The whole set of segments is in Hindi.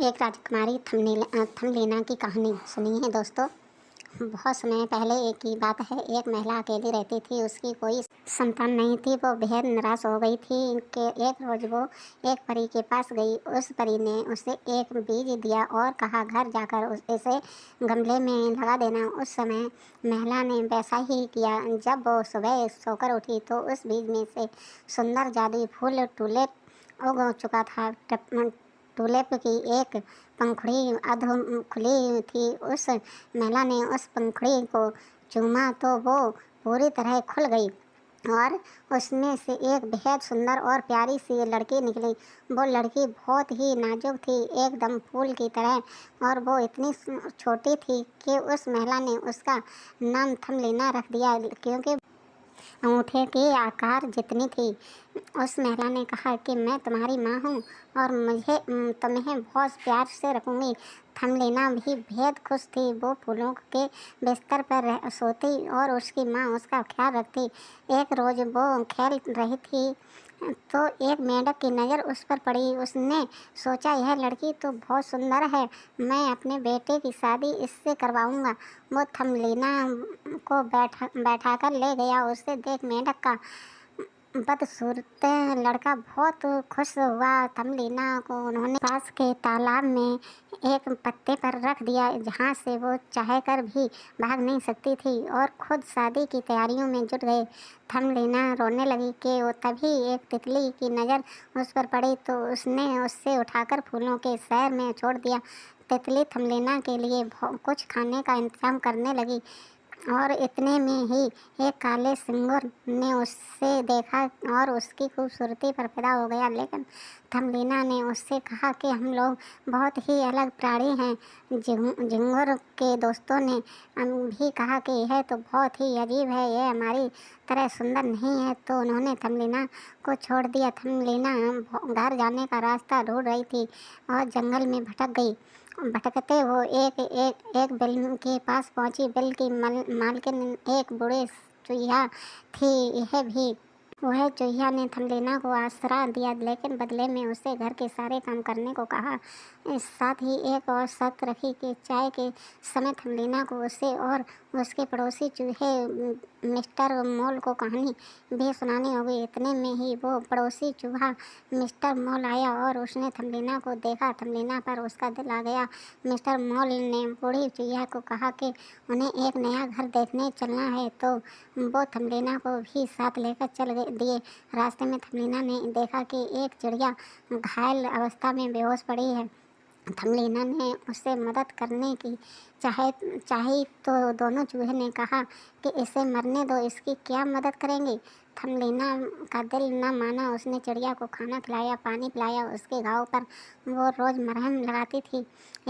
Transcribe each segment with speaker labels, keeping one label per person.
Speaker 1: एक राजकुमारी थमलीना की कहानी सुनिए दोस्तों। बहुत समय पहले एक की बात है। एक महिला अकेली रहती थी। उसकी कोई संतान नहीं थी। वो बेहद निराश हो गई थी कि एक रोज वो एक परी के पास गई। उस परी ने उसे एक बीज दिया और कहा घर जाकर इसे गमले में लगा देना। उस समय महिला ने वैसा ही किया। जब वो सुबह सोकर उठी तो उस बीज में से सुंदर जादुई फूल टूलिप उग चुका था। टूलिप की एक पंखुड़ी अध खुली थी। उस महिला ने उस पंखुड़ी को चूमा तो वो पूरी तरह खुल गई और उसमें से एक बेहद सुंदर और प्यारी सी लड़की निकली। वो लड़की बहुत ही नाजुक थी, एकदम फूल की तरह, और वो इतनी छोटी थी कि उस महिला ने उसका नाम थमलीना रख दिया, क्योंकि अंगूठे के आकार जितनी थी। उस महिला ने कहा कि मैं तुम्हारी माँ हूँ और मुझे तुम्हें बहुत प्यार से रखूँगी। थमलीना भी बेहद खुश थी। वो फूलों के बिस्तर पर सोती और उसकी माँ उसका ख्याल रखती। एक रोज़ वो खेल रही थी तो एक मेंढक की नज़र उस पर पड़ी। उसने सोचा यह लड़की तो बहुत सुंदर है, मैं अपने बेटे की शादी इससे करवाऊँगा। वो थमलीना को बैठा कर ले गया। उसे देख मेंढक का बदसूरत लड़का बहुत खुश हुआ। थमलीना को उन्होंने पास के तालाब में एक पत्ते पर रख दिया, जहाँ से वो चाह कर भी भाग नहीं सकती थी, और खुद शादी की तैयारियों में जुट गए। थमलीना रोने लगी कि वो तभी एक तितली की नज़र उस पर पड़ी तो उसने उससे उठाकर फूलों के शहर में छोड़ दिया। तितली थमलीना के लिए कुछ खाने का इंतजाम करने लगी और इतने में ही एक काले सिंगुर ने उससे देखा और उसकी खूबसूरती पर फिदा हो गया। लेकिन थमलीना ने उससे कहा कि हम लोग बहुत ही अलग प्राणी हैं। झिंगुर के दोस्तों ने भी कहा कि यह तो बहुत ही अजीब है, यह हमारी तरह सुंदर नहीं है, तो उन्होंने थमलीना को छोड़ दिया। थमलीना घर जाने का रास्ता ढूंढ रही थी और जंगल में भटक गई। भटकते वो एक बिल के पास पहुंची। बिल की मालकिन एक बूढ़े चूहिया थी। वह चूहिया ने थमलीना को आसरा दिया, लेकिन बदले में उसे घर के सारे काम करने को कहा। इस साथ ही एक और शर्त रखी कि चाय के समय थमलीना को उसे और उसके पड़ोसी चूहे मिस्टर मोल को कहानी भी सुनानी होगी। इतने में ही वो पड़ोसी चूहा मिस्टर मोल आया और उसने थमलीना को देखा। थमलीना पर उसका दिल आ गया। मिस्टर मोल ने बूढ़ी चूहिया को कहा कि उन्हें एक नया घर देखने चलना है, तो वो थमलीना को भी साथ लेकर चल दिए। रास्ते में थमलीना ने देखा कि एक चिड़िया घायल अवस्था में बेहोश पड़ी है। थमलीना ने उससे मदद करने की चाही तो दोनों चूहे ने कहा कि इसे मरने दो, इसकी क्या मदद करेंगे। थमलीना का दिल न माना। उसने चिड़िया को खाना खिलाया, पानी पिलाया। उसके घाव पर वो रोज़ मरहम लगाती थी।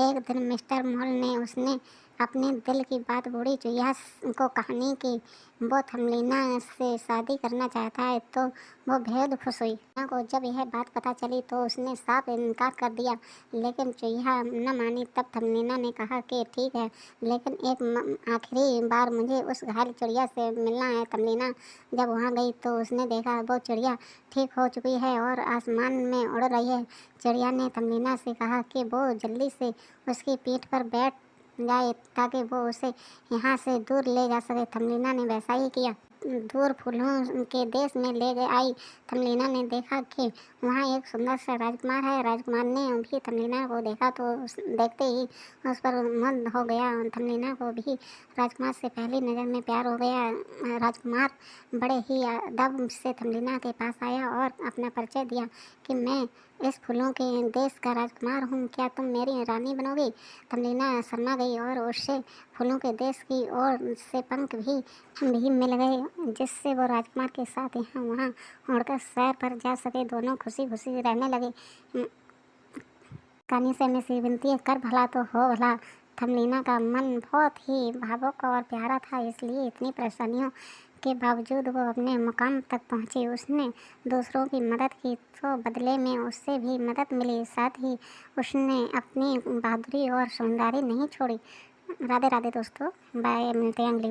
Speaker 1: एक दिन मिस्टर मोल ने उसने अपने दिल की बात बूढ़ी चूहिया को कहानी की वो थमलीना से शादी करना चाहता है, तो वो बेहद खुश हुई। चूहिया को जब यह बात पता चली तो उसने साफ इनकार कर दिया, लेकिन चूहिया न मानी। तब थमलीना ने कहा कि ठीक है, लेकिन एक आखिरी बार मुझे उस घायल चिड़िया से मिलना है। थमलीना जब वहाँ गई तो उसने देखा वो चिड़िया ठीक हो चुकी है और आसमान में उड़ रही है। चिड़िया ने थमलीना से कहा कि वो जल्दी से उसकी पीठ पर बैठ जाए ताकि वो उसे यहाँ से दूर ले जा सके। थमलीना ने वैसा ही किया। दूर फूलों के देश में ले गए आई। थमलीना ने देखा कि वहाँ एक सुंदर सा राजकुमार है। राजकुमार ने भी थमलीना को देखा तो देखते ही उस पर मंद हो गया। थमलीना को भी राजकुमार से पहली नज़र में प्यार हो गया। राजकुमार बड़े ही अदब से थमलीना के पास आया और अपना परिचय दिया कि मैं इस फूलों के देश का राजकुमार हूँ, क्या तुम मेरी रानी बनोगी। थमलीना शर्मा गई और उससे फूलों के देश की ओर से पंख भी मिल गए, जिससे वो राजकुमार के साथ यहाँ वहाँ उड़कर सैर पर जा सके। दोनों खुशी खुशी रहने लगे। कहानी से मैं विनती है, कर भला तो हो भला। थमलीना का मन बहुत ही भावुक और प्यारा था, इसलिए इतनी परेशानियों के बावजूद वो अपने मुकाम तक पहुंची। उसने दूसरों की मदद की तो बदले में उससे भी मदद मिली। साथ ही उसने अपनी बहादुरी और समझदारी नहीं छोड़ी। राधे राधे दोस्तों, बाय, मिलते हैं अगली